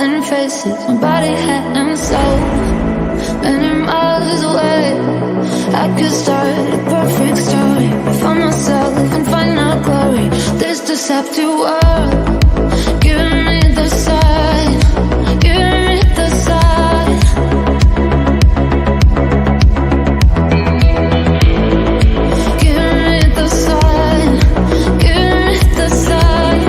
thousand faces, my body, head, and soul. Many miles away, I could start a perfect story. Find myself and find out glory. This deceptive world, giving me the sign, giving me the sign. Giving me the sign, giving me the sign.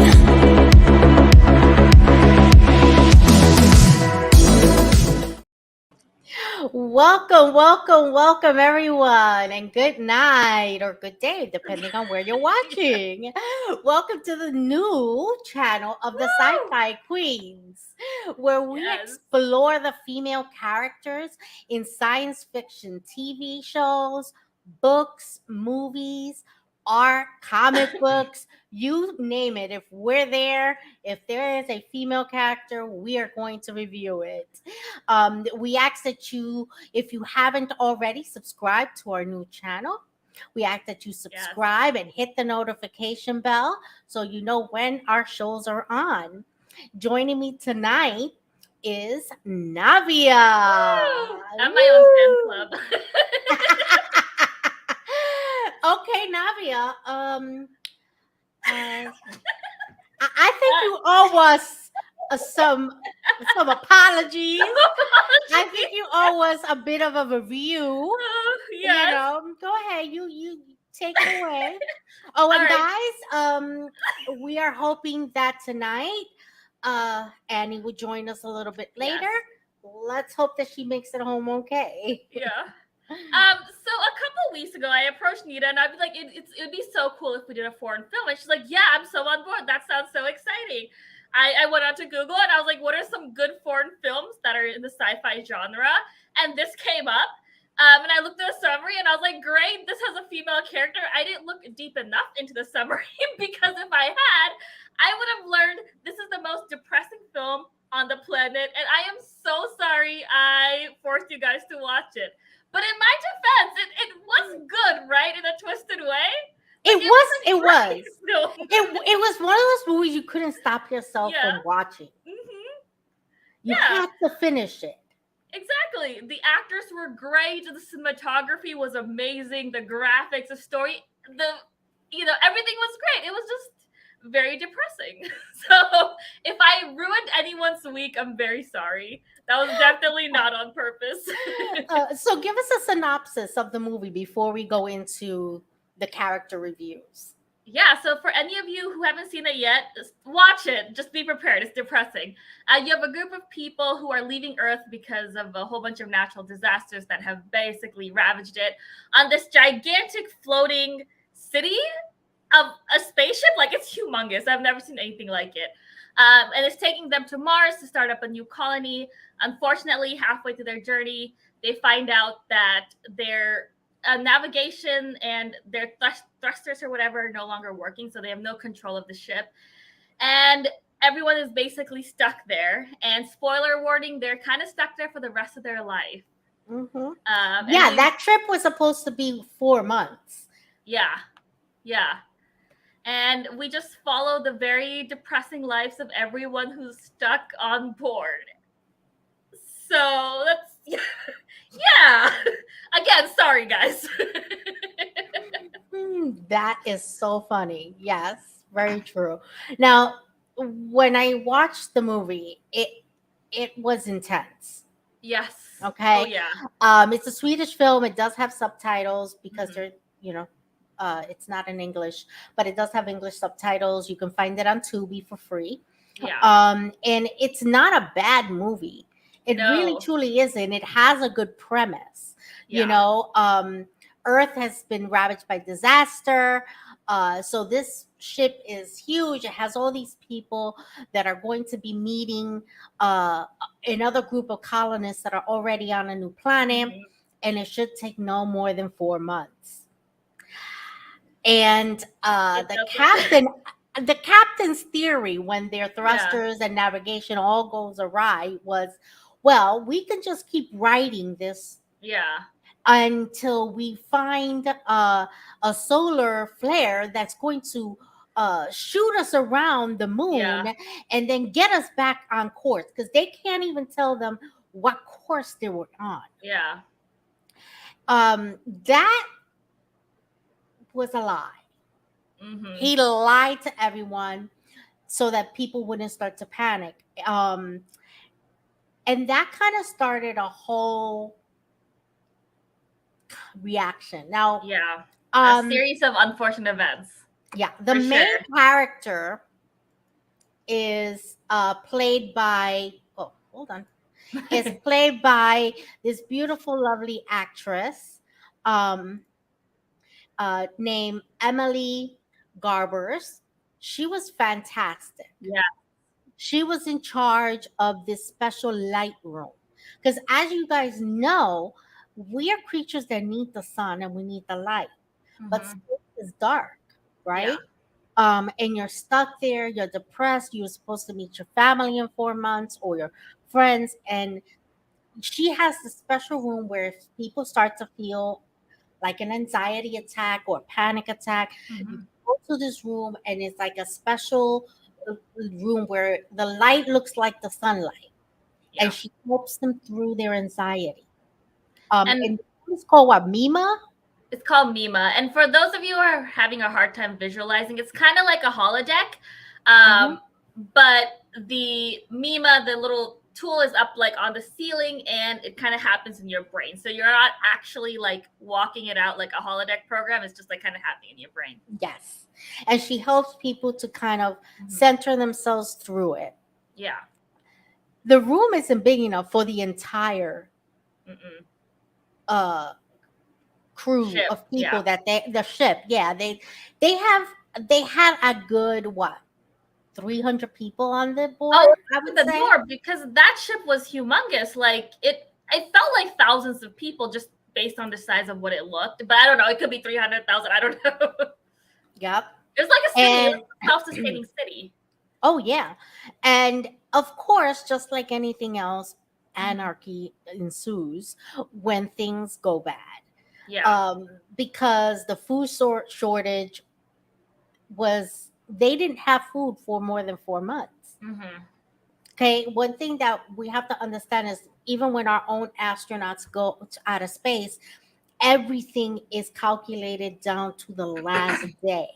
Welcome, everyone, and good night or good day, depending on where you're watching. Welcome to the new channel of the Sci-Fi Queens, where we explore the female characters in science fiction TV shows, books, movies, art, comic books, you name it. If we're there, if there is a female character, we are going to review it. We ask that you, if you haven't already, subscribe to our new channel. We ask that you subscribe and hit the notification bell so you know when our shows are on. Joining me tonight is Navya. I'm my own fan club. Okay, Navya. I think you owe us some apologies. I think you owe us a bit of a review. Yes. You know, go ahead. You take it away. Oh, and guys, we are hoping that tonight Annie will join us a little bit later. Yes. Let's hope that she makes it home okay. Yeah. So a couple weeks ago, I approached Nita and I'd be like, it'd be so cool if we did a foreign film. And she's like, yeah, I'm so on board. That sounds so exciting. I went on to Google and I was like, what are some good foreign films that are in the sci-fi genre? And this came up. And I looked at the summary and I was like, great, this has a female character. I didn't look deep enough into the summary because if I had, I would have learned this is the most depressing film on the planet. And I am so sorry I forced you guys to watch it. But in my defense, it was good, right? In a twisted way. It was. No. It was one of those movies you couldn't stop yourself from watching. Mm-hmm. You had to finish it. Exactly. The actors were great. The cinematography was amazing. The graphics, the story, everything was great. It was just very depressing. So if I ruined anyone's week, I'm very sorry. That was definitely not on purpose. So give us a synopsis of the movie before we go into the character reviews. Yeah, so for any of you who haven't seen it yet, just watch it. Just be prepared. It's depressing. You have a group of people who are leaving Earth because of a whole bunch of natural disasters that have basically ravaged it on this gigantic floating city of a spaceship. Like, it's humongous. I've never seen anything like it. And it's taking them to Mars to start up a new colony. Unfortunately, halfway through their journey, they find out that their navigation and their thrusters or whatever are no longer working, so they have no control of the ship. And everyone is basically stuck there. And spoiler warning, they're kind of stuck there for the rest of their life. Mm-hmm. That trip was supposed to be 4 months. Yeah. And we just follow the very depressing lives of everyone who's stuck on board. So that's, yeah. Again, sorry, guys. That is so funny. Yes, very true. Now, when I watched the movie, it was intense. Yes. Okay. Oh, yeah. It's a Swedish film. It does have subtitles because they're, it's not in English, but it does have English subtitles. You can find it on Tubi for free. Yeah. And it's not a bad movie. It really truly isn't. It has a good premise. Yeah. Earth has been ravaged by disaster. So this ship is huge. It has all these people that are going to be meeting another group of colonists that are already on a new planet. Mm-hmm. And it should take no more than 4 months. And the captain's theory when their thrusters and navigation all goes awry was, well, we can just keep writing this until we find a solar flare that's going to shoot us around the moon and then get us back on course, because they can't even tell them what course they were on. Yeah. That was a lie. Mm-hmm. He lied to everyone so that people wouldn't start to panic. And that kind of started a whole reaction. Now, yeah, a series of unfortunate events. Yeah, the main character is played by, oh, hold on. Is played by this beautiful, lovely actress named Emily Garbers. She was fantastic. Yeah. She was in charge of this special light room. Because as you guys know, we are creatures that need the sun and we need the light. But space is dark, right? And you're stuck there, you're depressed, you're supposed to meet your family in 4 months or your friends. And she has a special room where if people start to feel like an anxiety attack or a panic attack, you go to this room and it's like a special room where the light looks like the sunlight, and she helps them through their anxiety. And it's called what, Mima? It's called Mima. And for those of you who are having a hard time visualizing, it's kind of like a holodeck. But the Mima, the little tool, is up like on the ceiling, and it kind of happens in your brain. So you're not actually like walking it out like a holodeck program. It's just like kind of happening in your brain. Yes. And she helps people to kind of center themselves through it. Yeah. The room isn't big enough for the entire crew of people that the ship. Yeah, they had a good 300 people on the board. I would say more, because that ship was humongous. Like it felt like thousands of people just based on the size of what it looked. But I don't know. It could be 300,000. I don't know. Yep. It was like a city, a self-sustaining city. Oh yeah, and of course, just like anything else, anarchy ensues when things go bad. Yeah. Because the food shortage was, they didn't have food for more than 4 months. Okay, one thing that we have to understand is even when our own astronauts go out of space, everything is calculated down to the last day.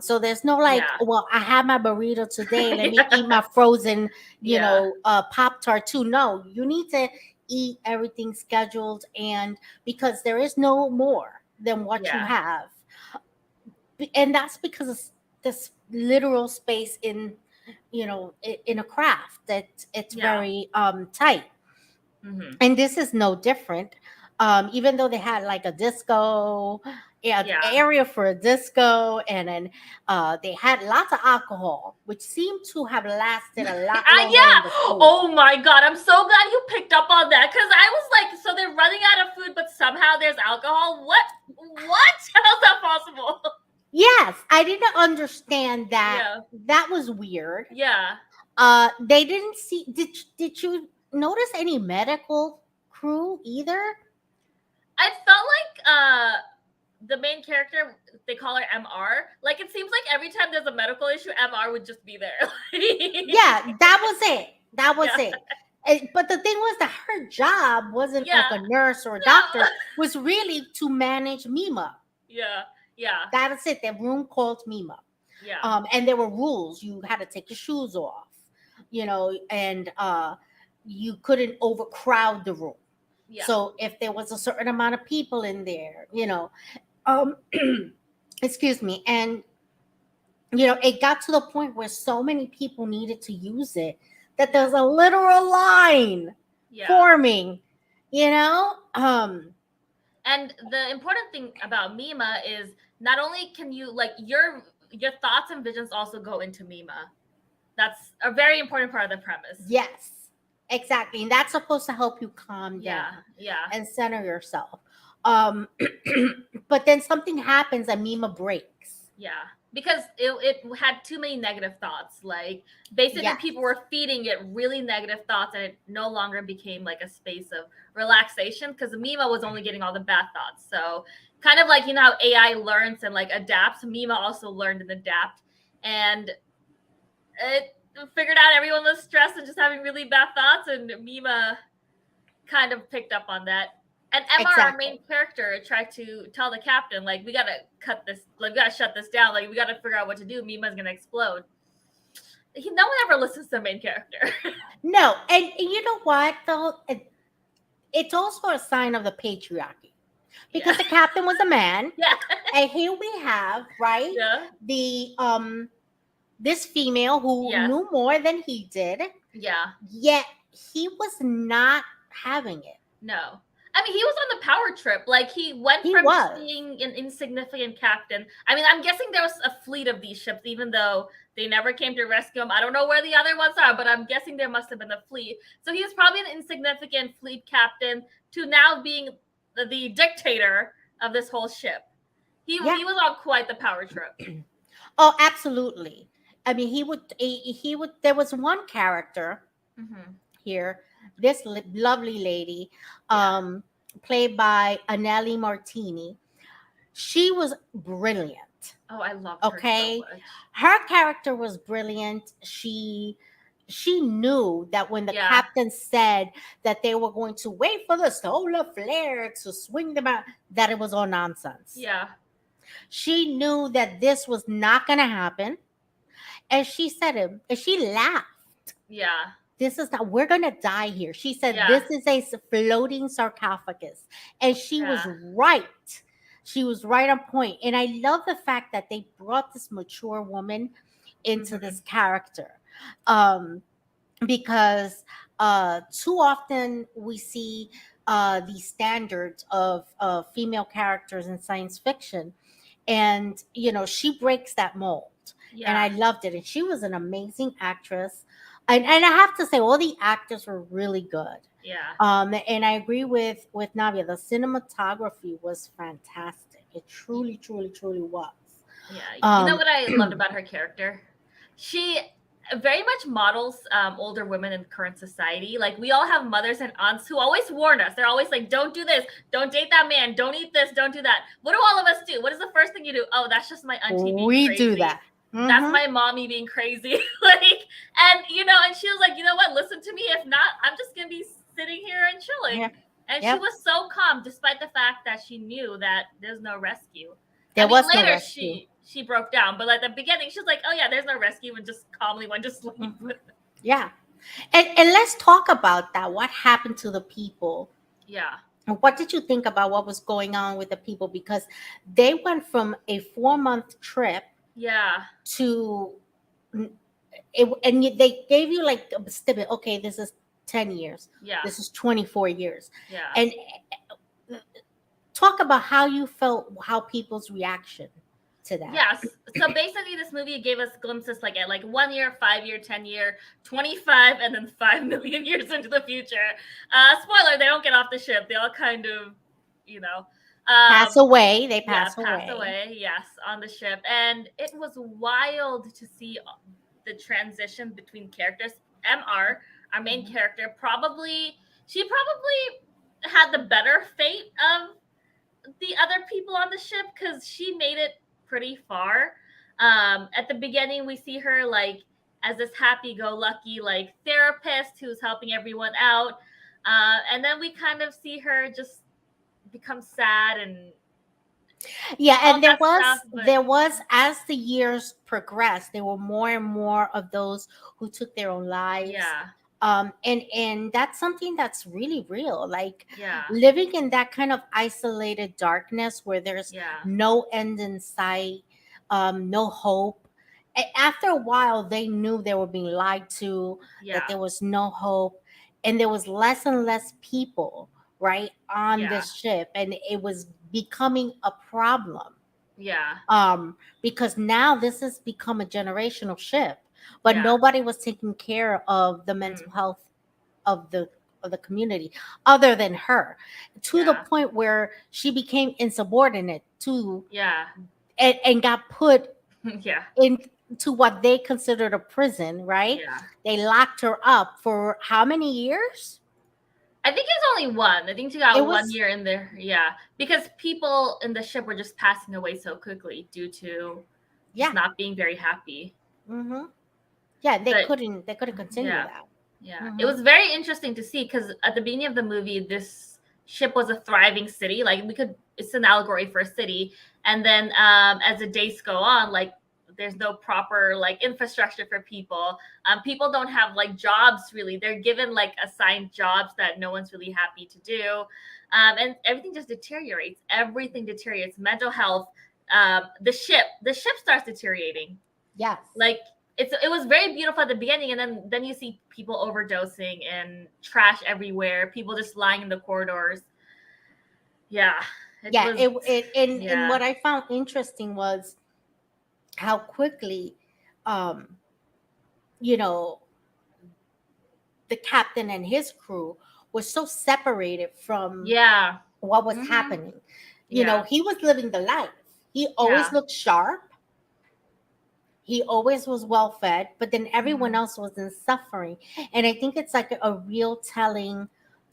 So there's no like, well, I had my burrito today, let me eat my frozen, Pop-Tart too. No, you need to eat everything scheduled, and because there is no more than what you have. And that's because of this literal space in a craft that it's very tight. And this is no different. Even though they had like a disco area for a disco, and then they had lots of alcohol, which seemed to have lasted a lot longer. Oh my god, I'm so glad you picked up on that, because I was like, so they're running out of food but somehow there's alcohol? What how's that possible? Yes, I didn't understand that. That was weird. They didn't see, did you notice any medical crew either? I felt like the main character, they call her MR. Like, it seems like every time there's a medical issue, MR would just be there. Yeah, that was it. It. But the thing was that her job wasn't like a nurse or a doctor, was really to manage Mima. That was it. The room called Mima. And there were rules. You had to take your shoes off, and you couldn't overcrowd the room. So if there was a certain amount of people in there, excuse me, and it got to the point where so many people needed to use it that there's a literal line forming, And the important thing about Mima is not only can you, like, your thoughts and visions also go into Mima. That's a very important part of the premise. Yes. Exactly. And that's supposed to help you calm down and center yourself. But then something happens and Mima breaks. Because it had too many negative thoughts. Like, basically people were feeding it really negative thoughts, and it no longer became like a space of relaxation, because Mima was only getting all the bad thoughts. So kind of like, you know how AI learns and like adapts. Mima also learned and adapt, and it figured out everyone was stressed and just having really bad thoughts, and Mima kind of picked up on that. And Emma, our main character, tried to tell the captain, like, we gotta cut this, like, we gotta shut this down, like, we gotta figure out what to do. Mima's gonna explode. No one ever listens to the main character. No, and you know what though? It's also a sign of the patriarchy, because the captain was a man, and here we have the this female who knew more than he did. Yet he was not having it. No. I mean, he was on the power trip. Like, he went from being an insignificant captain. I mean, I'm guessing there was a fleet of these ships, even though they never came to rescue him. I don't know where the other ones are, but I'm guessing there must have been a fleet. So he was probably an insignificant fleet captain to now being the dictator of this whole ship. He was on quite the power trip. Oh, absolutely. I mean, he would. There was one character here, this lovely lady, played by Anneli Martini. She was brilliant. Oh, I love her so much. Her character was brilliant. She knew that when the captain said that they were going to wait for the solar flare to swing them out, that it was all nonsense. Yeah. She knew that this was not going to happen. And she said it, and she laughed. Yeah. This is not, we're going to die here. She said, this is a floating sarcophagus. And she was right. She was right on point. And I love the fact that they brought this mature woman into this character. Because too often we see these standards of female characters in science fiction. And, you know, she breaks that mold. Yeah. And I loved it. And she was an amazing actress. And I have to say, all the actors were really good. Yeah. And I agree with Navya. The cinematography was fantastic. It truly, truly, truly was. Yeah. You know what I loved about her character? She very much models older women in current society. Like, we all have mothers and aunts who always warn us. They're always like, don't do this, don't date that man, don't eat this, don't do that. What do all of us do? What is the first thing you do? Oh, that's just my auntie being crazy. We do that. That's my mommy being crazy. Like, and you know, and she was like, you know what, listen to me. If not, I'm just gonna be sitting here and chilling. Yeah. And she was so calm, despite the fact that she knew that there's no rescue. There was later no rescue. She broke down, but at the beginning, she was like, oh yeah, there's no rescue, and just calmly went to sleep. Yeah. And let's talk about that. What happened to the people? Yeah. And what did you think about what was going on with the people? Because they went from a 4-month trip to it, and they gave you like a stipend. Okay, this is 10 years. Yeah. This is 24 years. Yeah. And talk about how you felt, how people's reaction to that. Yes. So basically this movie gave us glimpses like at like 1 year, 5 year, 10 year, 25, and then 5 million years into the future. Spoiler, they don't get off the ship. They all kind of, you know, pass away. They pass away. Yes, on the ship. And it was wild to see the transition between characters. MR, our main character, she probably had the better fate of the other people on the ship, because she made it pretty far. At the beginning, we see her like as this happy-go-lucky like therapist who's helping everyone out, and then we kind of see her just become sad and and there was as the years progressed, there were more and more of those who took their own lives. And that's something that's really real, like living in that kind of isolated darkness where there's no end in sight, no hope. After a while, they knew they were being lied to, that there was no hope, and there was less and less people on this ship, and it was becoming a problem. Because now this has become a generational ship. But nobody was taking care of the mental health of the community other than her, to the point where she became insubordinate to and got put into what they considered a prison, right? They locked her up for how many years? I think it's only one. I think she got It 1 year in there. Yeah, because people in the ship were just passing away so quickly due to just yeah. not being very happy. Mm-hmm. Yeah, But they couldn't continue yeah, that. yeah, it Mm-hmm. was very interesting to see because at the beginning of the movie, this ship was a thriving city. Like it's an allegory for a city. And then as the days go on, like there's no proper like infrastructure for people. People don't have like jobs really. They're given like assigned jobs that no one's really happy to do, and everything just deteriorates. Everything deteriorates. Mental health. The ship starts deteriorating. Yes. Like it was very beautiful at the beginning, and then you see people overdosing and trash everywhere. People just lying in the corridors. Yeah, it Yeah, was. and Yeah, what I found interesting was how quickly, um, you know, the captain and his crew was so separated from yeah. what was Mm-hmm. happening. Yeah, He was living the life. He always yeah. looked sharp. He always was well fed, but then everyone Mm-hmm. else was in suffering. And I think it's like a real telling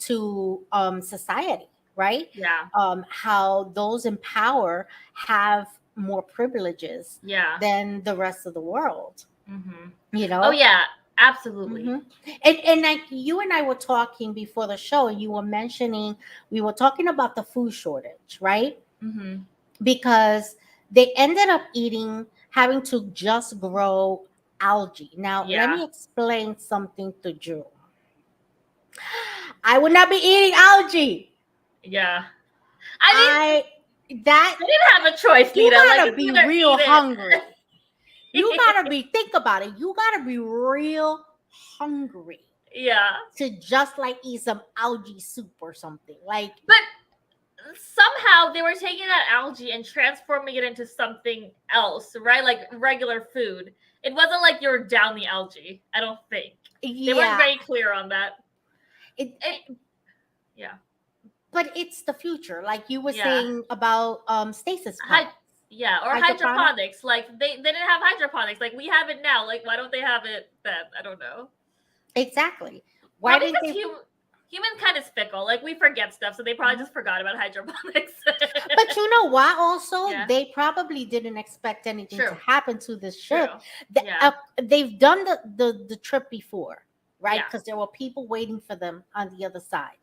to society, right? Yeah, How those in power have more privileges yeah. than the rest of the world, Mm-hmm. you Oh know? yeah, absolutely. hmm and like you and I were talking before the show, and you were mentioning, we were talking about the food shortage, right? Mm-hmm. Because they ended up having to just grow algae. Now, let Yeah, me explain something to Drew. I would not be eating algae. yeah. I mean, I that they didn't have a choice, You Nita. Like gotta it's be either real eat it. hungry. You gotta be think about it. You gotta be real hungry Yeah, to just like eat some algae soup or something. Like but somehow they were taking that algae and transforming it into something else, right? Like regular food. It wasn't like you were down the algae. I don't think they weren't yeah, very clear on that. it, It, yeah, but it's the future. Like you were yeah, saying about stasis Hy- pods, yeah, or hydroponic. hydroponics. Like they didn't have hydroponics. Like we have it now. Like why don't they have it then? I don't know. Exactly. Why Probably didn't because they? humankind is fickle. Like we forget stuff, so they probably Mhm. just forgot about hydroponics. But you know what? Also, Yeah, they probably didn't expect anything to true, happen to this ship. true. Yeah, They've done the trip before, right? yeah, Because there were people waiting for them on the other side,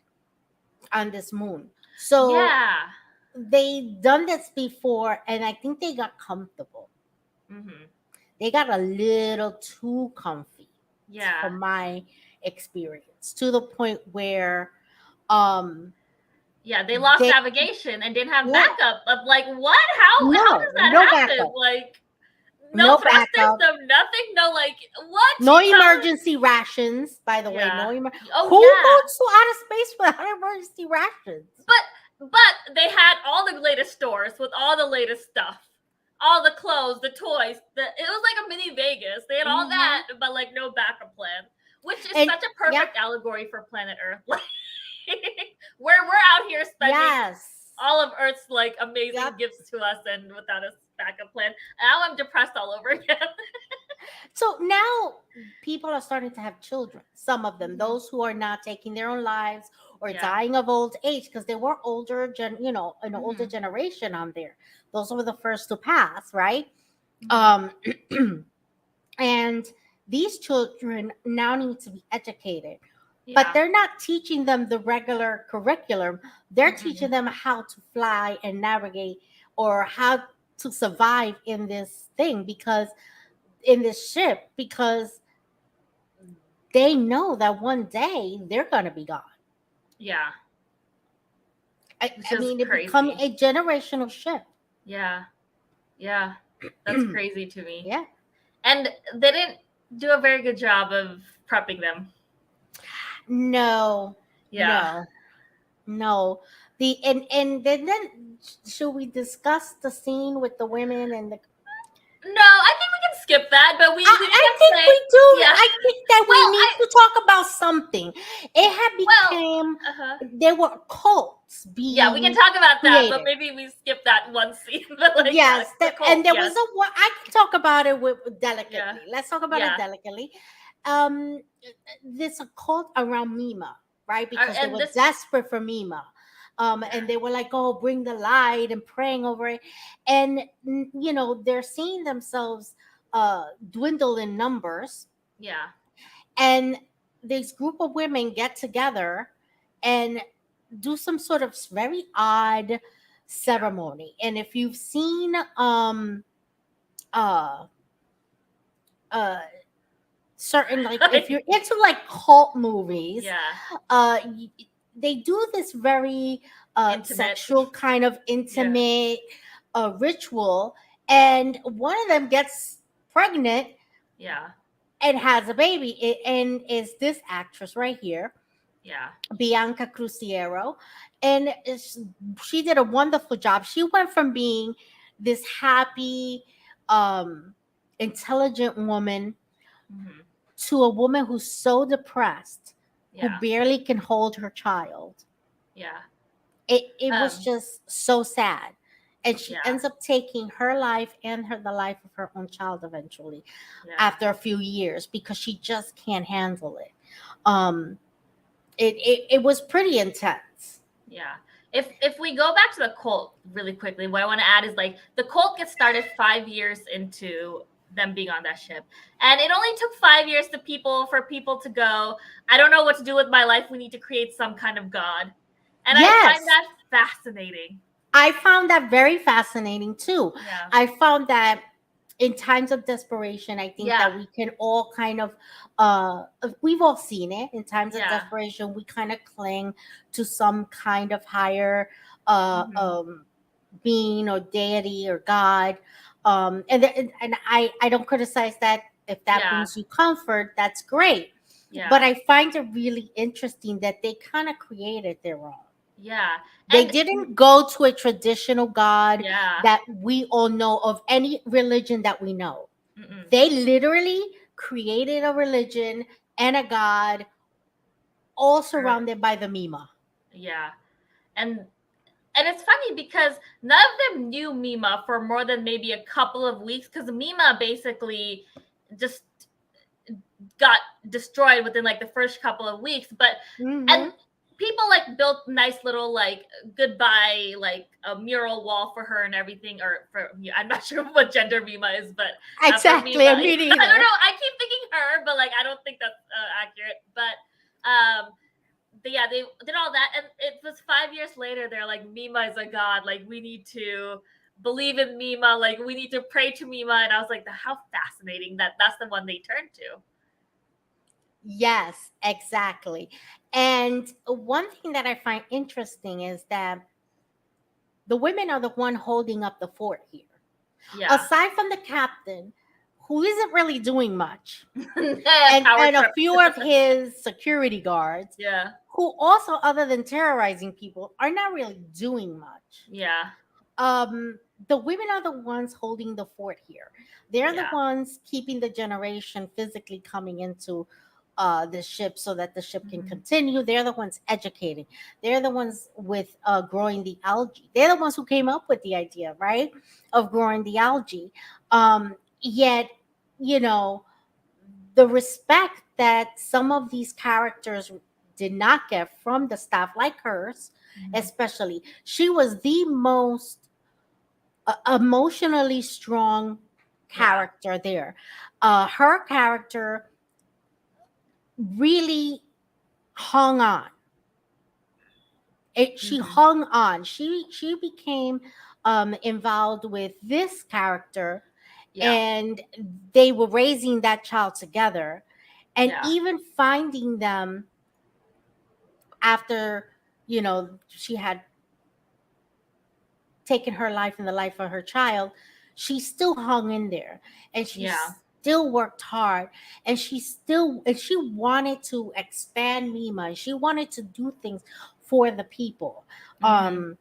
on this moon. So yeah. they done this before, and I think they got comfortable. Hmm. They got a little too comfy, Yeah. from my experience, to the point where um Yeah, they lost they navigation and didn't have yeah, backup of like what? How does that no happen? backup, Like no no thrusters, backup, no nothing, no like what? no How? emergency rations. By the way, Yeah. Oh who yeah. goes to outer space without emergency rations? But they had all the latest stores with all the latest stuff. All the clothes, the toys, it was like a mini Vegas. They had all Hmm that, but like no backup plan. Which is And such a yeah, perfect allegory for planet Earth. Like where we're out here spending yes, all of Earth's like yep. amazing gifts to us and without a backup plan. Now I'm depressed all over again. So now people are starting to have children. Some of them, Mhm. those who are not taking their own lives or Yeah. dying of old age, because they were older, an older Mhm. generation on there. Those were the first to pass, right? Mhm. Um, and these children now need to be educated, but Yeah. they're not teaching them the regular curriculum. They're teaching Mm-mm. them how to fly and navigate, or how to survive in this thing, because in this ship, because they know that one day they're going to be gone. Yeah. I, Which I is mean, it become crazy. a generational ship. Yeah. Yeah. That's crazy to me. Yeah. And they didn't do a very good job of prepping them. No, Yeah. no, no. Then should we discuss the scene with the women and the? No, I think we can skip that, but we I can think say we do. yeah. I think that we Well, need to talk about something. It had well, become uh-huh. there were cults Yeah, we can being talk about that, but created. maybe we skip that one scene. But like, yeah, Yes, the cult, and there yes, was a one. I can talk about it with yeah, delicately. Let's talk about it yeah, delicately. Um, there's a cult around Mima. right? Because they and were this, desperate for Mima. And they were like, oh, bring the light and praying over it. And, they're seeing themselves dwindle in numbers. yeah, And this group of women get together and do some sort of very odd ceremony. And if you've seen uh uh certain, like, if you're into like cult movies, yeah, uh y- they do this very intimate, sexual kind of intimate ritual, and one of them gets pregnant yeah, and has a baby. And is this actress right here, yeah, Bianca Cruciero. And she did a wonderful job. She went from being this happy, um, intelligent woman hmm, to a woman who's so depressed, who yeah, barely can hold her child. yeah, It was um, just so sad. And she yeah, ends up taking her life and the life of her own child eventually, yeah, after a few years, because she just can't handle it. Um, it was pretty intense. yeah. If we go back to the cult really quickly, what I want to add is like the cult gets started 5 years into them being on that ship, and it only took 5 years for people to go, I don't know what to do with my life. We need to create some kind of god, and I find Yes, that fascinating. I found that very fascinating too. Yeah, I found that in times of desperation, I think yeah, that we can all kind of, we've all seen it. In times of yeah, desperation, we kind of cling to some kind of higher uh, hmm, um, being or deity or God. And I don't criticize that. If that yeah, brings you comfort, that's great. But yeah, I find it really interesting that they kind of created their own. yeah, They and didn't go to a traditional God yeah, that we all know of, any religion that we know. mm-mm, They literally created a religion and a God, all or- surrounded by the Mima. yeah, and it's funny because none of them knew Mima for more than maybe a couple of weeks, because Mima basically just got destroyed within like the first couple of weeks. But and Hmm. people like built nice little like goodbye like a mural wall for her and everything, or for, I'm not sure what gender Mima is, but for Mima, Exactly. Me I don't neither. know. I keep thinking her, but like I don't think that's accurate. But yeah, they did all that, and it was 5 years later. They're like, Mima is a god. Like we need to believe in Mima. Like we need to pray to Mima. And I was like, how fascinating that that's the one they turned to. Yes, exactly. And one thing that I find interesting is that the women are the one holding up the fort here. Yeah, Aside from the captain, who isn't really doing much, power and a trip. few of his security guards, Yeah, who also, other than terrorizing people, are not really doing much. yeah, um the women are the ones holding the fort here. They're the yeah, ones keeping the generation physically coming into the ship, so that the ship can mhm, continue. They're the ones educating. They're the ones with growing the algae. They're the ones who came up with the idea, right, of growing the algae. Yet, you know the respect that some of these characters did not get from the staff, like hers, mhm. especially. She was the most emotionally strong Yeah, character there. Her character really hung on. She mhm, hung on. She became involved with this character, yeah, and they were raising that child together, and yeah, even finding them after she had taken her life and the life of her child. She still hung in there, and she yeah, still worked hard, and she wanted to expand Mima. She wanted to do things for the people. hmm.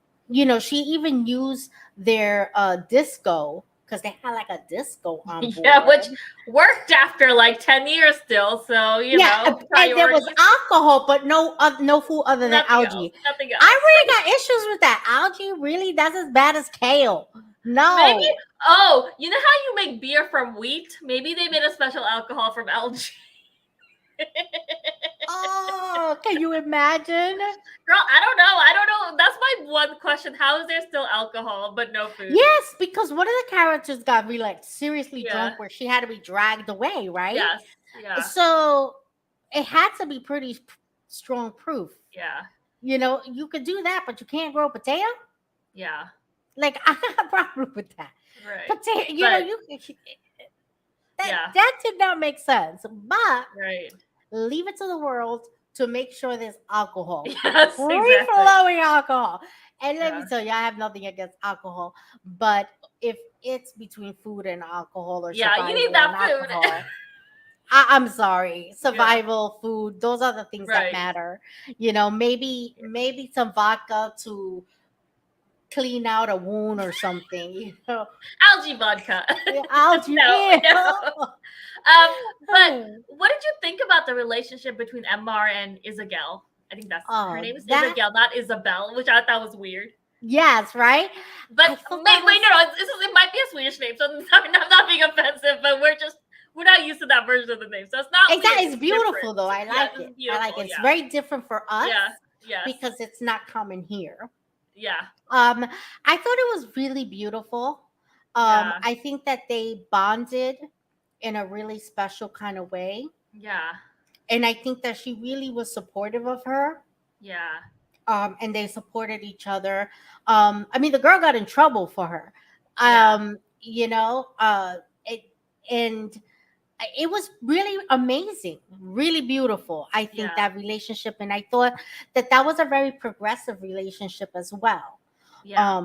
She even used their disco, because they had like a disco on Yeah, which board. worked after like 10 years still. So, Yeah, and there was priorities, alcohol, but no food other than nothing else, algae. nothing I else. really got issues with that. Algae, really? That's as bad as kale. Maybe, No. oh, you know how you make beer from wheat? Maybe they made a special alcohol from algae. Oh, can you imagine? Girl, I don't know. I don't know. That's my one question. How is there still alcohol but no food? Yes, because one of the characters got really like seriously Yeah. drunk where she had to be dragged away, right? Yes. Yeah. So it had to be pretty strong proof. Yeah. You know, you could do that, but you can't grow potato. Yeah. Like I have a problem with that. Right. Potato, you know, Yeah. that did not make sense. But Right. leave it to the world to make sure there's alcohol, Yes. free Exactly. flowing alcohol. And let me Yeah. tell you, I have nothing against alcohol, but if it's between food and alcohol or Yeah, you survival need that and food. alcohol, I'm sorry, survival, food, those are the things that Right. matter. You know, maybe some vodka to clean out a wound or something. You know, Algae vodka. algae. No, Yeah. no. But what did you think about the relationship between Emmar and Isabel? I think that's her name is Isabel, not Isabel, which I thought was weird. Yes, right. But wait, no, it might be a Swedish name, so I'm not being offensive, but we're not used to that version of the name, so it's not. Exactly, weird, it's beautiful different. though. I like it. I like it. It's very different for us. Yeah. Because it's not common here. Yeah. I thought it was really beautiful. I think that they bonded in a really special kind of way. Yeah. And I think that she really was supportive of her. Yeah. And they supported each other. I mean, the girl got in trouble for her. You know, it was really amazing, really beautiful. I think that relationship, and I thought that was a very progressive relationship as well. Yeah.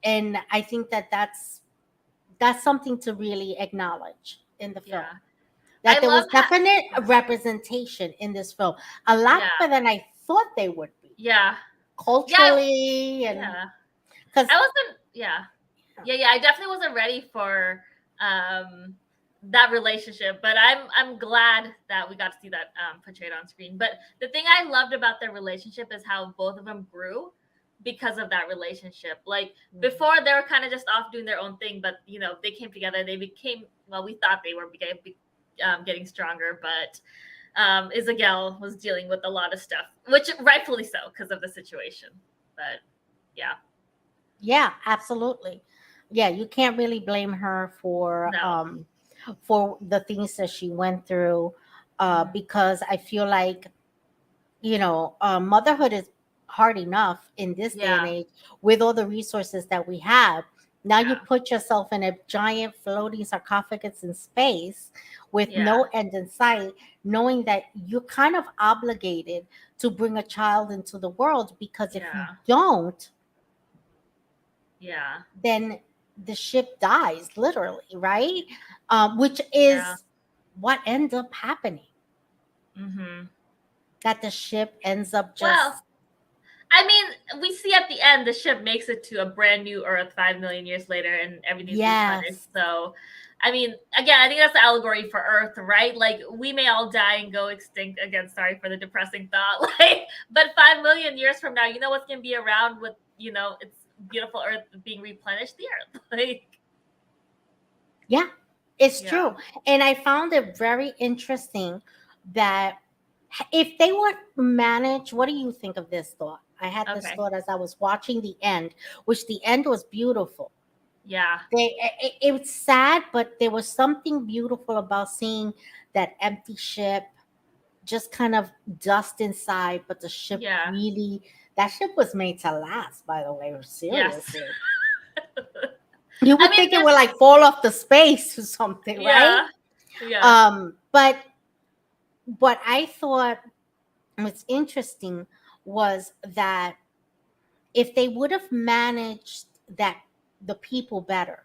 And I think that that's something to really acknowledge in the film. That there was definite representation in this film, a lot more than I thought they would be. Yeah, culturally and because I wasn't. Yeah. I definitely wasn't ready for that relationship, but I'm glad that we got to see that portrayed on screen. But the thing I loved about their relationship is how both of them grew because of that relationship. Like before, they were kind of just off doing their own thing, but you know, they came together. They became, well, we thought they were getting stronger, but Isabel was dealing with a lot of stuff, which rightfully so because of the situation. But yeah, absolutely. Yeah, you can't really blame her for the things that she went through, because I feel like, you know, motherhood is hard enough in this day and age with all the resources that we have. Now you put yourself in a giant floating sarcophagus in space with no end in sight, knowing that you're kind of obligated to bring a child into the world, because if you don't, then the ship dies, literally, right? Which is what ends up happening. That the ship ends up just... Well, I mean, we see at the end the ship makes it to a brand new Earth 5 million years later, and everything's replenished. So, I mean, again, I think that's the allegory for Earth, right? Like, we may all die and go extinct. Again, sorry for the depressing thought. Like, but 5 million years from now, you know what's going to be around with, you know, it's beautiful Earth being replenished? The Earth. Like, yeah, it's true. And I found it very interesting that if they would manage, what do you think of this thought? I had this thought as I was watching the end, which the end was beautiful. Yeah. It was sad, but there was something beautiful about seeing that empty ship, just kind of dust inside, but the ship really, that ship was made to last, by the way, seriously. Yes. You would think it would like fall off the space or something, right? Yeah. But what I thought was interesting was that if they would have managed the people better,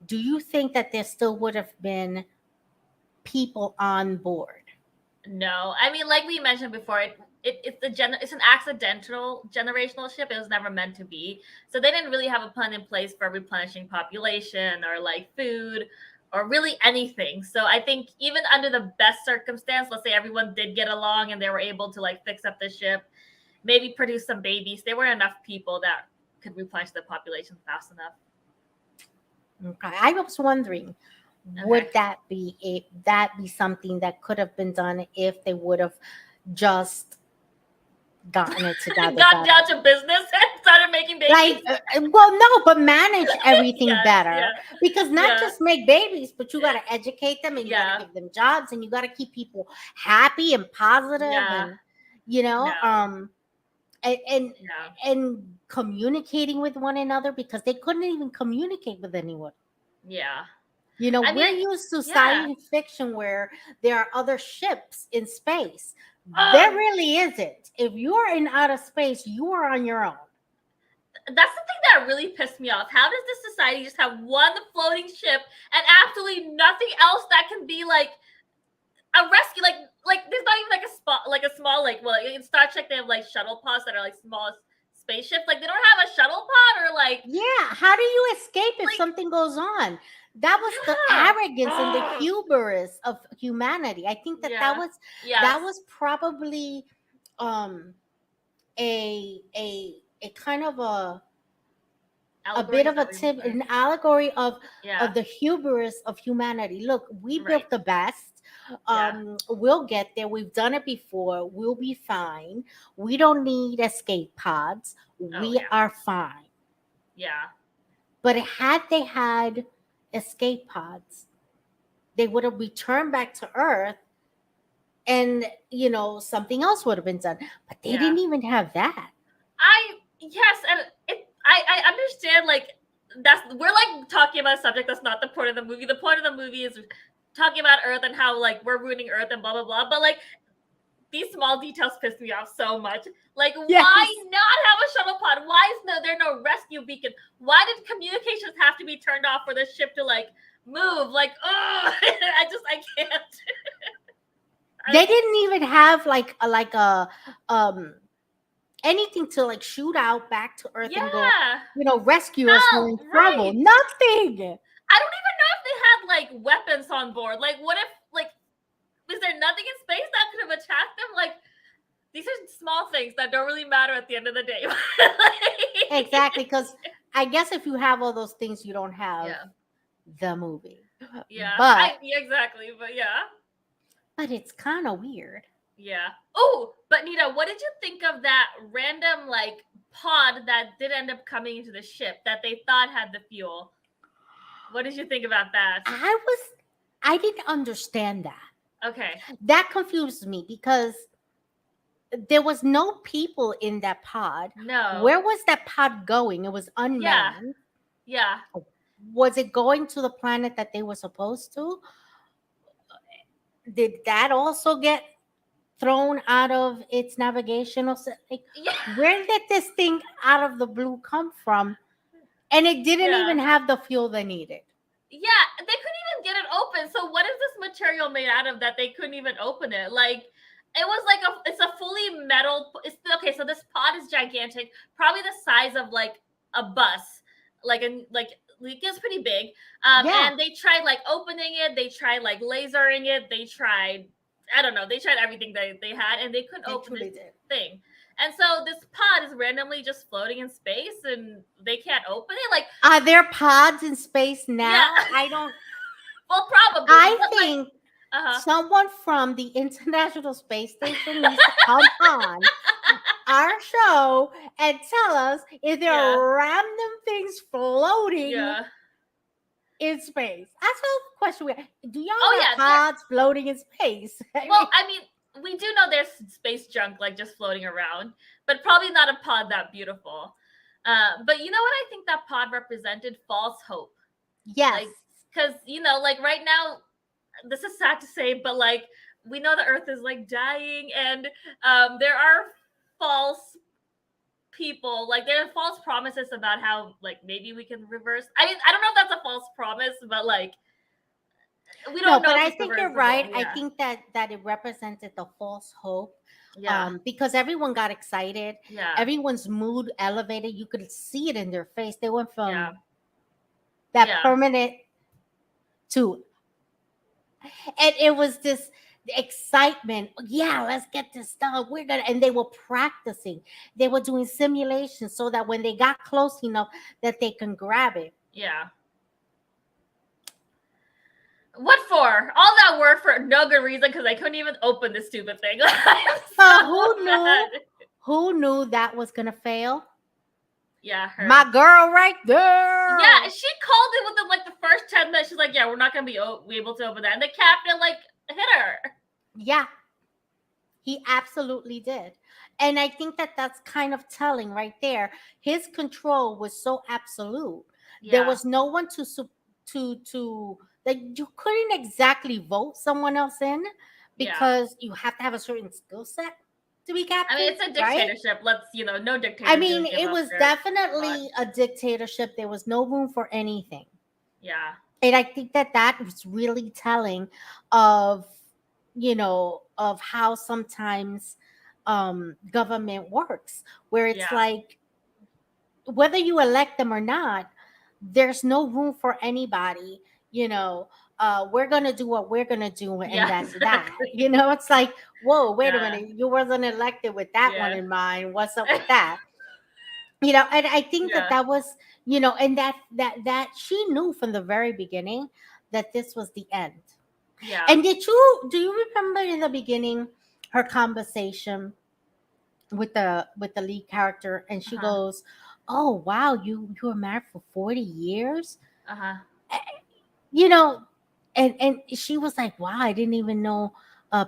do you think that there still would have been people on board? No, I mean, like we mentioned before, it's an accidental generational ship. It was never meant to be. So they didn't really have a plan in place for replenishing population or like food or really anything. So I think even under the best circumstance, let's say everyone did get along and they were able to like fix up the ship, maybe produce some babies, there were enough people that could replenish the population fast enough. Okay. I was wondering, Would that be something that could have been done if they would have just gotten it together? Got down to business and started making babies. Like, well, no, but manage everything Yes, better. yeah. Because not Yeah. just make babies, but you got to educate them, and you got Yeah. to give them jobs, and you got to keep people happy and positive, Yeah. and you know, Yeah. and Yeah. and communicating with one another, because they couldn't even communicate with anyone. Yeah. You know, I we're mean, used to yeah. science fiction where there are other ships in space. Oh, There really isn't. If you're in outer space, you are on your own. that's the thing that really pissed me off. How does this society just have one floating ship and absolutely nothing else that can be like a rescue? Like there's not even like a small well, in Star Trek they have like shuttle pods that are like small spaceships. Like they don't have a shuttle pod or like Yeah, how do you escape if like something goes on? That was the yeah. arrogance and the hubris of humanity. I think that Yeah. that Yes. was probably um a kind of a Allegory, bit is of a that what you tip, mean? an allegory of Yeah. the hubris of humanity. Look, we Right. built the best. Yeah. We'll get there. We've done it before. We'll be fine. We don't need escape pods. Oh We yeah. are fine. Yeah. But had they had escape pods, they would have returned back to Earth, and you know, something else would have been done. But they Yeah. didn't even have that. Yes, and I understand like we're like talking about a subject that's not the point of the movie. The point of the movie is talking about Earth and how like we're ruining Earth and blah blah blah. But like these small details piss me off so much. Like, Yes. why not have a shuttle pod? Why is there no rescue beacon? Why did communications have to be turned off for the ship to like move? Like, oh, I can't. They didn't even have like a anything to like shoot out back to Earth and go, Yeah. you know, rescue us. We're in Help, trouble. right. Nothing. I don't even know if they had like weapons on board. Like, what if like is there nothing in space that could have attacked them? Like, these are small things that don't really matter at the end of the day. Exactly, because I guess if you have all those things, you don't have Yeah. the movie. Yeah. But Yeah, exactly. But yeah. but it's kind of weird. Yeah. Oh, but Nita, what did you think of that random like pod that did end up coming into the ship that they thought had the fuel? What did you think about that? I didn't understand that. Okay. That confused me because there was no people in that pod. No. Where was that pod going? It was unmanned. Yeah. Was it going to the planet that they were supposed to? Did that also get thrown out of its navigation? Or like, Yeah. where did this thing out of the blue come from? And it didn't even have the fuel they needed. Yeah, they couldn't even get it open. So what is this material made out of that they couldn't even open it? Like it was like it's a fully metal. Okay, so this pod is gigantic, probably the size of like a bus, like it's pretty big. Yeah. And they tried like opening it, they tried like lasering it, they tried they tried everything they had, and they couldn't open this thing. And so this pod is randomly just floating in space, and they can't open it. Like, are there pods in space now? Yeah. I don't. Well, probably. I but think like, someone from the International Space Station needs to come on our show and tell us if there are random things floating in space. That's the question we have. Do y'all have pods floating in space? Well, I mean, we do know there's space junk like just floating around, but probably not a pod that beautiful. But you know what I think that pod represented? False hope. Yes. Because, you know, like right now, this is sad to say, but like we know the earth is like dying, and there are false people, like there are false promises about how like maybe we can reverse. I mean, I don't know if that's a false promise, but like we don't know. But I think you're right. Yeah. I think that it represented the false hope. Yeah. Because everyone got excited. Yeah. Everyone's mood elevated. You could see it in their face. They went from that permanent to, and it was this excitement. Yeah, let's get this done. We're gonna, and they were practicing. They were doing simulations so that when they got close enough that they can grab it. Yeah. What for? All that work for no good reason because I couldn't even open this stupid thing. I'm But so mad. who knew that was gonna fail? Yeah, her. My girl right there. Yeah, she called it within like the first 10 minutes. She's like, "Yeah, we're not gonna be able to open that." And the captain like hit her. Yeah, he absolutely did. And I think that that's kind of telling right there. His control was so absolute. There Yeah, was no one to that you couldn't exactly vote someone else in yeah. because you have to have a certain skill set to be I mean, captain, it's a right? dictatorship. Let's, no I dictators mean, really give it up was their spot. definitely a dictatorship. There was no room for anything. Yeah, And I think that that was really telling of, of how sometimes government works, where it's yeah, like, whether you elect them or not, there's no room for anybody, we're gonna do what we're gonna do, and yeah. that's that. Exactly. It's like, whoa, wait a Yeah, minute, you wasn't elected with that one yeah, in mind. What's up with that? And I think that yeah, that was, and that she knew from the very beginning that this was the end. yeah. And do you remember in the beginning her conversation with the lead character, and she Uh-huh. goes, "Oh wow, you were married for 40 years?" Uh-huh. You know, and she was like, "Wow, I didn't even know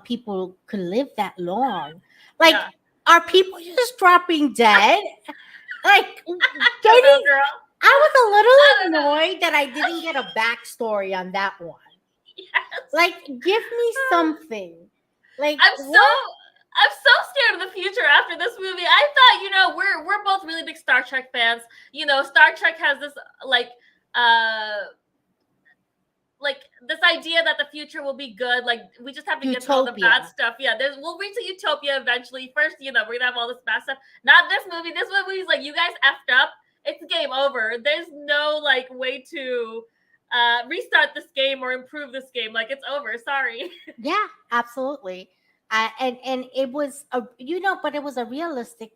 people could live that long." Like, Yeah. are people just dropping dead? Like, I don't know, girl. I was a I little don't know. annoyed that I didn't get a backstory on that one. Yes. Like, give me something. Like, I'm so what? I'm so scared of the future after this movie. I thought, we're both really big Star Trek fans. Star Trek has this uh like this idea that the future will be good. Like we just have to get through all the bad Utopia. stuff. Yeah, we'll reach a utopia eventually. First, we're gonna have all this bad stuff. Not this movie. This movie's like, you guys effed up. It's game over. There's no like way to restart this game or improve this game. Like it's over. Sorry. Yeah, absolutely. And it was but it was a realistic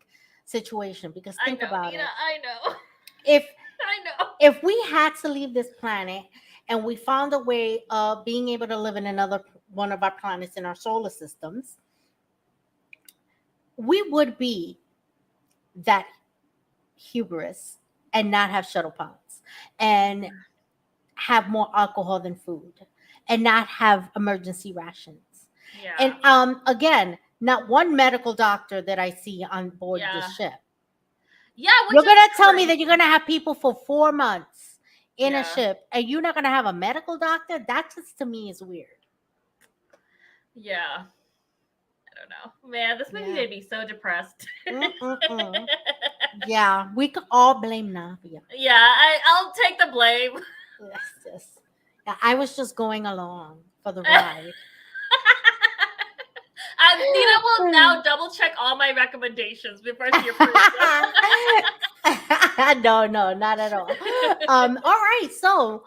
situation, because I think know, about Nina. it. I know. If I know. if we had to leave this planet and we found a way of being able to live in another one of our planets in our solar systems, we would be that hubris and not have shuttle pods and have more alcohol than food and not have emergency rations. And Yeah. again, not one medical doctor that I see on board Yeah. this ship. Yeah, which You're is gonna tell me crazy. that you're gonna have people for 4 months in a Yeah. ship and you're not gonna have a medical doctor? That just to me is weird. Yeah. I don't know. Man, this movie Yeah. made me so depressed. Mm-mm-mm. Yeah, we could all blame Navia. Yeah, I'll take the blame. Yes, yes. Yeah, I was just going along for the ride. Nina will now double check all my recommendations before she approves them. No, not at all. All right. So,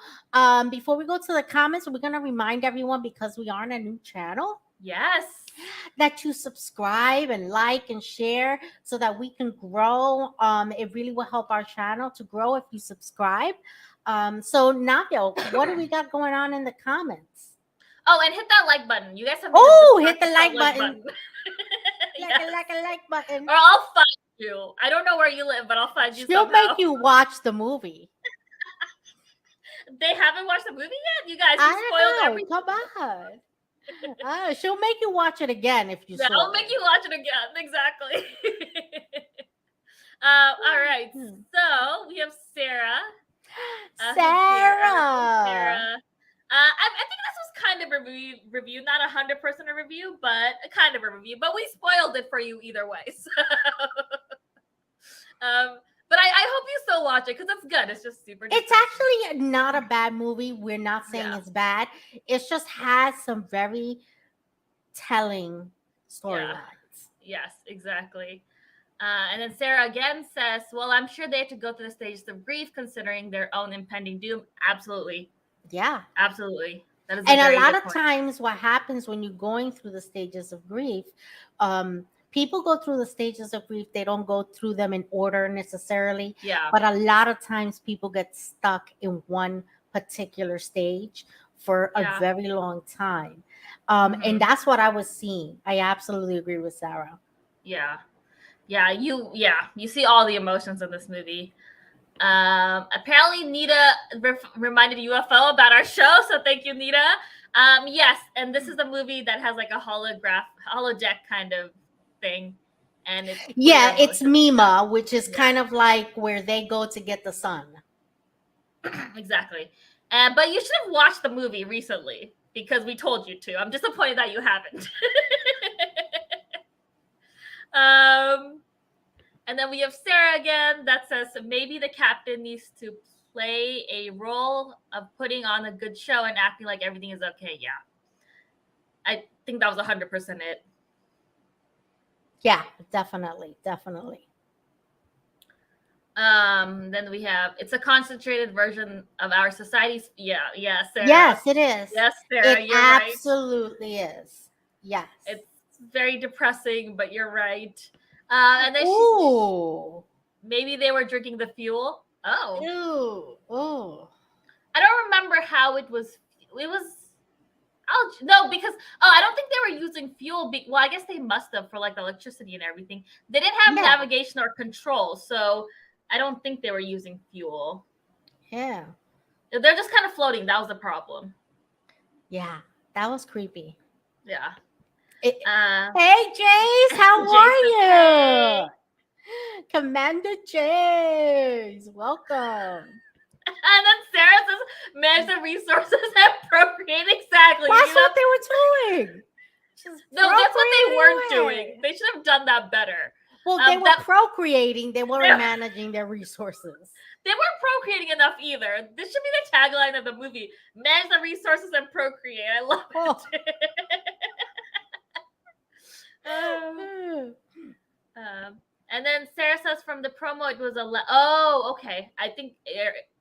before we go to the comments, we're gonna remind everyone, because we are on a new channel, Yes. that you subscribe and like and share so that we can grow. It really will help our channel to grow if you subscribe. So Navia, what do we got going on in the comments? Oh, and hit that like button. You guys have Hit the like button. Yes. Like button. Or I'll find you. I don't know where you live, but I'll find you She'll somehow. make you watch the movie. They haven't watched the movie yet? You guys, I you spoiled don't know. everything. Come on. She'll make you watch it again if you Yeah, saw I'll make it. you watch it again. Exactly. All right. So we have Sarah. Sarah. I think this was kind of a review, not 100% a review, but a kind of a review. But we spoiled it for you either way. So, but I hope you still watch it because it's good. It's just super. It's actually not a bad movie. We're not saying Yeah. it's bad. It just has some very telling storylines. Yes, exactly. And then Sarah again says, well, I'm sure they have to go through the stages of grief considering their own impending doom. Absolutely. Yeah. Absolutely. That is And a lot good of point. times what happens when you're going through the stages of grief, people go through the stages of grief. They don't go through them in order necessarily. Yeah. But a lot of times people get stuck in one particular stage for a Yeah. very long time. And that's what I was seeing. I absolutely agree with Sarah. Yeah. You see all the emotions in this movie. Apparently Nita reminded UFO about our show, so thank you, Nita. Yes, and this is a movie that has like a holodeck kind of thing, and it's Yeah, it's emotional stuff. Mima, which is Yeah. kind of like where they go to get the sun. Exactly. But you should have watched the movie recently because we told you to. I'm disappointed that you haven't. And then we have Sarah again that says maybe the captain needs to play a role of putting on a good show and acting like everything is okay. Yeah. I think that was 100% it. Yeah, definitely. Then we have it's a concentrated version of our society's. Yeah, Sarah. Yes, it is. Yes, Sarah, It you're right. absolutely is. Yes. It's very depressing, but you're right. And then maybe they were drinking the fuel. Oh. Ooh. I don't remember how it was. It was. No, because I don't think they were using fuel. Well, I guess they must have for like the electricity and everything. They didn't have navigation or control, so I don't think they were using fuel. Yeah. They're just kind of floating. That was the problem. Yeah, that was creepy. Yeah. Hey, Jace, how are you? Commander Jace, welcome. And then Sarah says, manage the resources and procreate. Exactly. That's what they were doing. No, that's what they weren't doing. They should have done that better. Well, they were procreating. They weren't managing their resources. They weren't procreating enough either. This should be the tagline of the movie. Manage the resources and procreate. I love it. And then Sarah says from the promo, it was okay. I think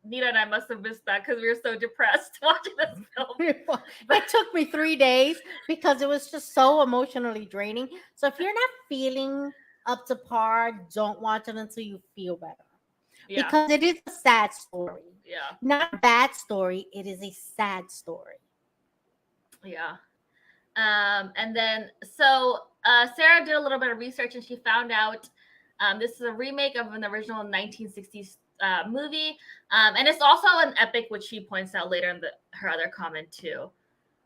Nita and I must have missed that because we were so depressed watching this film. It took me 3 days because it was just so emotionally draining. So if you're not feeling up to par, don't watch it until you feel better. Yeah. Because it is a sad story. Yeah. Not a bad story. It is a sad story. Yeah. And then, so Sarah did a little bit of research and she found out this is a remake of an original 1960s movie. And it's also an epic, which she points out later in her other comment too.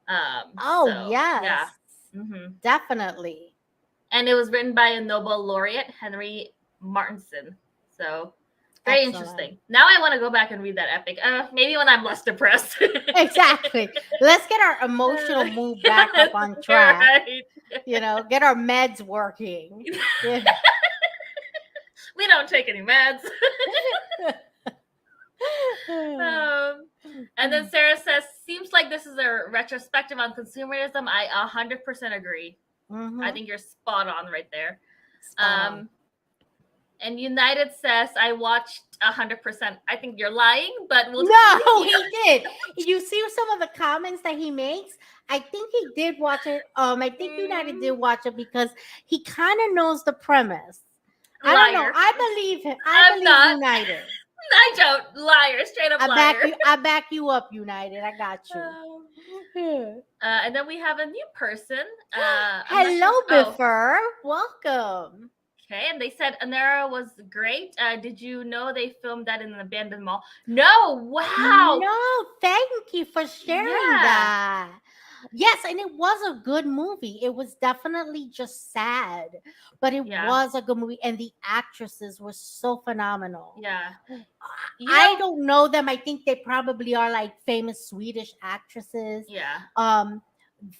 Yes. Yeah. Mm-hmm. Definitely. And it was written by a Nobel laureate, Henry Martinson. So very interesting. Now I want to go back and read that epic. Maybe when I'm less depressed. Exactly. Let's get our emotional mood back up on track. Right. Get our meds working. Yeah. We don't take any meds. And then Sarah says, seems like this is a retrospective on consumerism. I 100% agree. Mm-hmm. I think you're spot on right there. And United says, I watched 100%. I think you're lying, but we'll No, he did. You see some of the comments that he makes? I think he did watch it. I think United did watch it because he kind of knows the premise. I don't know. I believe him. I believe United. I don't. Liar. Straight up liar. I back you up, United. I got you. And then we have a new person. Hello, Biffer. Welcome. Okay, and they said Aniara was great. Did you know they filmed that in an abandoned mall? No, wow. No, thank you for sharing that. Yes, and it was a good movie. It was definitely just sad, but it was a good movie, and the actresses were so phenomenal. Yeah. I don't know them. I think they probably are like famous Swedish actresses. Yeah.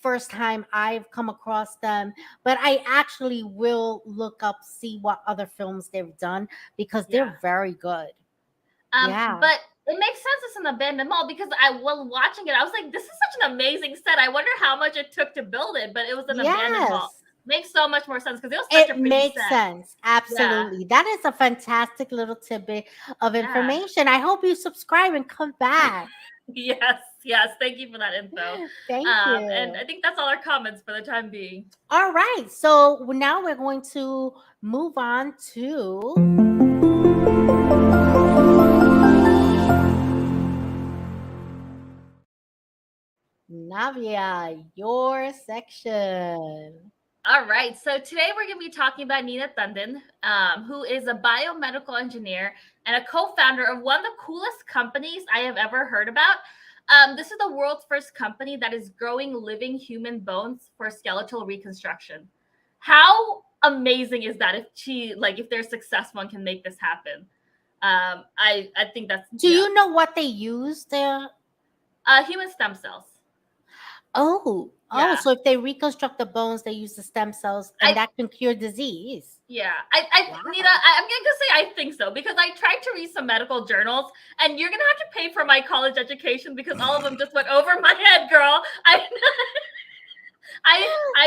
First time I've come across them, but I actually will look up, see what other films they've done because they're very good. But it makes sense it's an abandoned mall because while watching it, I was like, this is such an amazing set. I wonder how much it took to build it, but it was an abandoned mall. Makes so much more sense because it was such a pretty makes sense. Absolutely. That is a fantastic little tidbit of information. I hope you subscribe and come back. Yes. Thank you for that info. Thank you. And I think that's all our comments for the time being. All right. So now we're going to move on to Navya, your section. All right. So today we're going to be talking about Nita Tandon, who is a biomedical engineer and a co-founder of one of the coolest companies I have ever heard about. This is the world's first company that is growing living human bones for skeletal reconstruction. How amazing is that? If they're successful and can make this happen, I think that's. Do you know what they use there? Human stem cells. Oh, so if they reconstruct the bones, they use the stem cells, and that can cure disease. Yeah, Wow. Nita, I'm gonna say I think so because I tried to read some medical journals, and you're gonna have to pay for my college education because all of them just went over my head, girl. I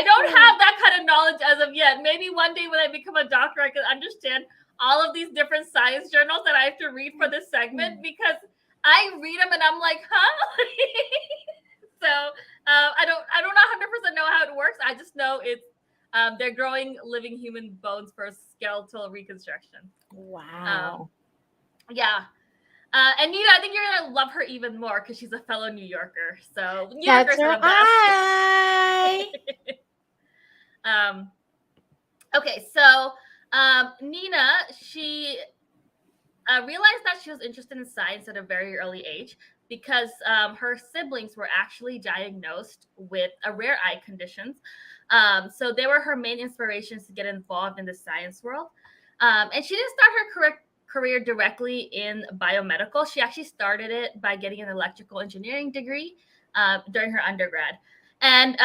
don't have that kind of knowledge as of yet. Maybe one day when I become a doctor, I can understand all of these different science journals that I have to read for this segment because I read them and I'm like, huh? So I don't 100% know how it works. I just know it's they're growing living human bones for skeletal reconstruction. Wow. Yeah. And Nita, I think you're gonna love her even more because she's a fellow New Yorker. So New Yorkers are the best. Okay, so Nina, she realized that she was interested in science at a very early age because her siblings were actually diagnosed with a rare eye conditions. So they were her main inspirations to get involved in the science world. And she didn't start her career directly in biomedical. She actually started it by getting an electrical engineering degree during her undergrad. And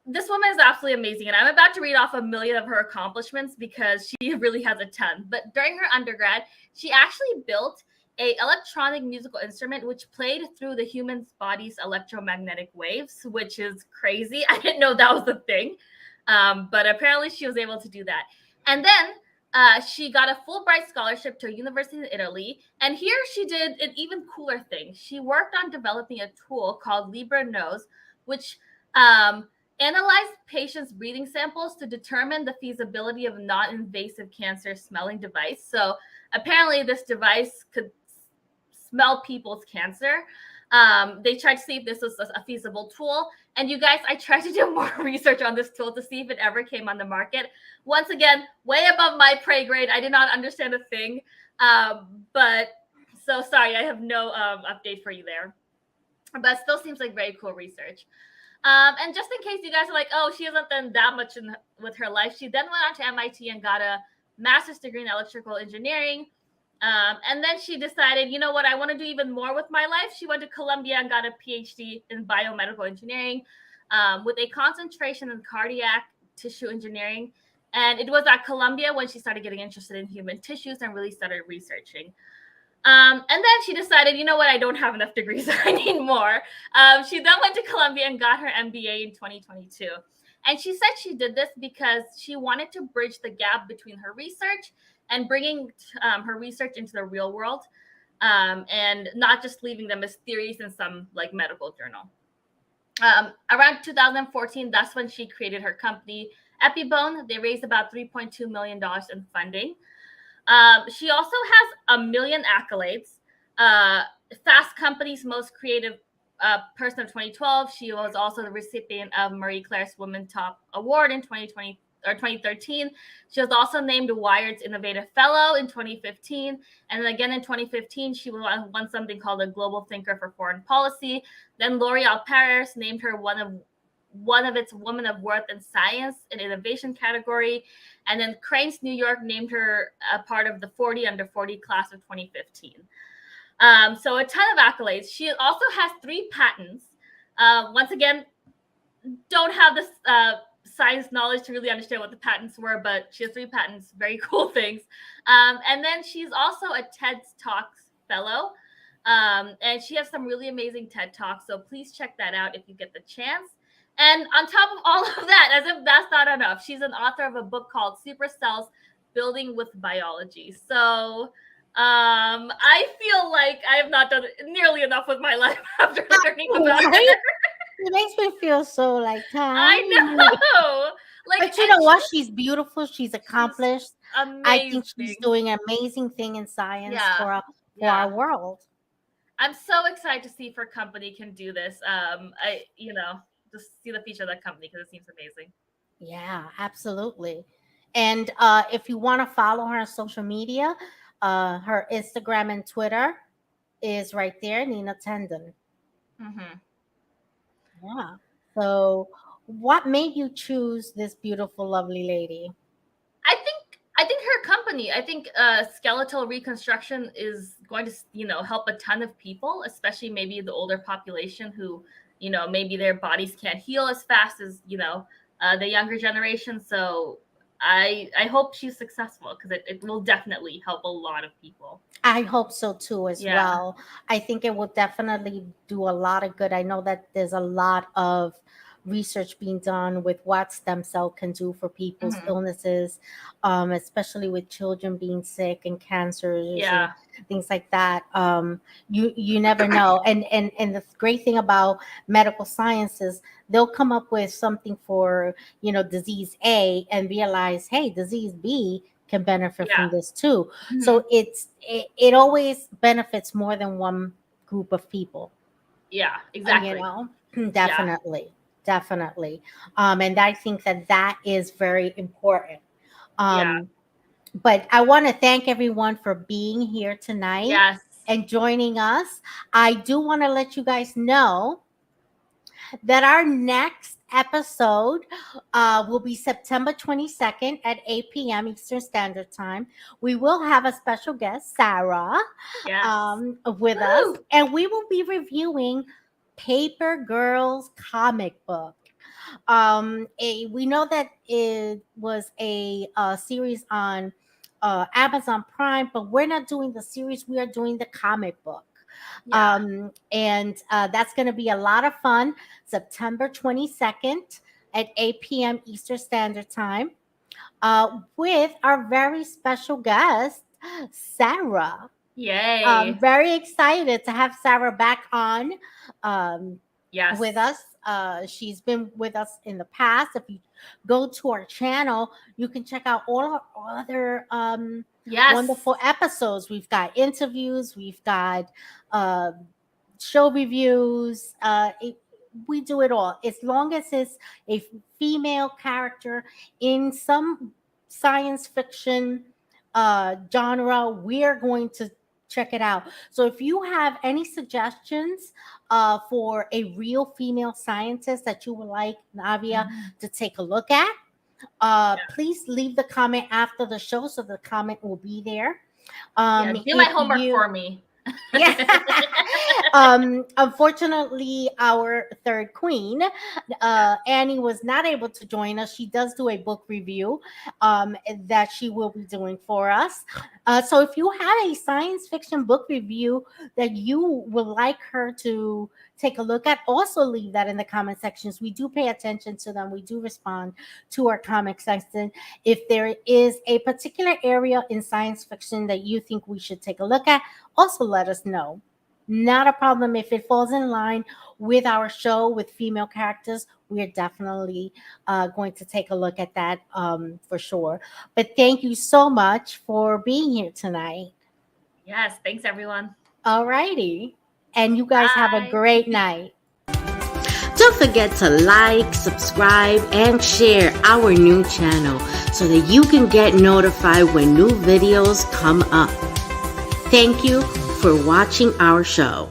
this woman is absolutely amazing. And I'm about to read off a million of her accomplishments because she really has a ton. But during her undergrad, she actually built an electronic musical instrument which played through the human body's electromagnetic waves, which is crazy. I didn't know that was a thing. But apparently she was able to do that. And then she got a Fulbright scholarship to a university in Italy. And here she did an even cooler thing. She worked on developing a tool called Libra Nose, which analyzed patients' breathing samples to determine the feasibility of a non-invasive cancer smelling device. So apparently this device could smell people's cancer. They tried to see if this was a feasible tool. And you guys, I tried to do more research on this tool to see if it ever came on the market. Once again, way above my pay grade. I did not understand a thing. But so sorry, I have no update for you there. But still seems like very cool research. And just in case you guys are like, oh, she hasn't done that much with her life, she then went on to MIT and got a master's degree in electrical engineering. And then she decided, you know what, I want to do even more with my life. She went to Columbia and got a PhD in biomedical engineering with a concentration in cardiac tissue engineering. And it was at Columbia when she started getting interested in human tissues and really started researching. And then she decided, you know what, I don't have enough degrees. I need more. She then went to Columbia and got her MBA in 2022. And she said she did this because she wanted to bridge the gap between her research and bringing her research into the real world and not just leaving them as theories in some like medical journal. Around 2014, that's when she created her company, Epibone. They raised about $3.2 million in funding. She also has 1 million accolades. Fast Company's most creative person of 2012. She was also the recipient of Marie Claire's Women Top Award in 2020 or 2013. She was also named Wired's Innovative Fellow in 2015. And then again in 2015, she won something called a Global Thinker for Foreign Policy. Then L'Oreal Paris named her one of its Women of Worth in Science and Innovation category. And then Crain's New York named her a part of the 40 under 40 class of 2015. So a ton of accolades. She also has 3 patents. Once again, don't have this science knowledge to really understand what the patents were, but she has 3 patents, very cool things. And then she's also a TED Talks fellow. And she has some really amazing TED Talks. So please check that out if you get the chance. And on top of all of that, as if that's not enough, she's an author of a book called Super Cells, Building with Biology. So I feel like I have not done nearly enough with my life after learning about her. It makes me feel so like I know. But you know what? She's beautiful. She's accomplished. Amazing. I think she's doing an amazing thing in science for our world. I'm so excited to see if her company can do this. Just see the future of that company because it seems amazing. Yeah, absolutely. And if you want to follow her on social media, her Instagram and Twitter is right there, Nina Tendon. Mm-hmm. Yeah. So, what made you choose this beautiful, lovely lady? I think her company. I think skeletal reconstruction is going to help a ton of people, especially maybe the older population who maybe their bodies can't heal as fast as the younger generation. So I hope she's successful because it will definitely help a lot of people. I hope so too, as Yeah. well. I think it will definitely do a lot of good. I know that there's a lot of research being done with what stem cell can do for people's Mhm. illnesses, especially with children being sick and cancers and Yeah. things like that. You never know. And the great thing about medical science is they'll come up with something for disease A and realize, hey, disease B can benefit Yeah. from this too. Mhm. So it always benefits more than one group of people. Yeah, exactly. Definitely, definitely. And I think that is very important. Yeah. But I want to thank everyone for being here tonight Yes. and joining us. I do want to let you guys know that our next episode will be September 22nd at 8 p.m. Eastern Standard Time. We will have a special guest, Sarah, Yes. with us, and we will be reviewing Paper Girls comic book. We know that it was a series on Amazon Prime, but we're not doing the series. We are doing the comic book. Yeah. And that's going to be a lot of fun. September 22nd at 8 p.m. Eastern Standard Time with our very special guest, Sarah. Yay. I'm very excited to have Sarah back on Yes. with us. She's been with us in the past. If you go to our channel, you can check out all our other Yes. wonderful episodes. We've got interviews, we've got show reviews. We do it all. As long as it's a female character in some science fiction genre, we are going to check it out. So if you have any suggestions for a real female scientist that you would like Navya to take a look at, please leave the comment after the show so the comment will be there. Do my homework for me. Yeah. Unfortunately, our third queen, Annie, was not able to join us. She does do a book review that she will be doing for us. So if you have a science fiction book review that you would like her to take a look at, also leave that in the comment sections. We do pay attention to them. We do respond to our comment section. If there is a particular area in science fiction that you think we should take a look at, also let us know. Not a problem. If it falls in line with our show with female characters, we are definitely going to take a look at that for sure. But thank you so much for being here tonight. Yes, thanks everyone. All righty. And you guys have a Bye. great night. Don't forget to like, subscribe, and share our new channel so that you can get notified when new videos come up. Thank you for watching our show.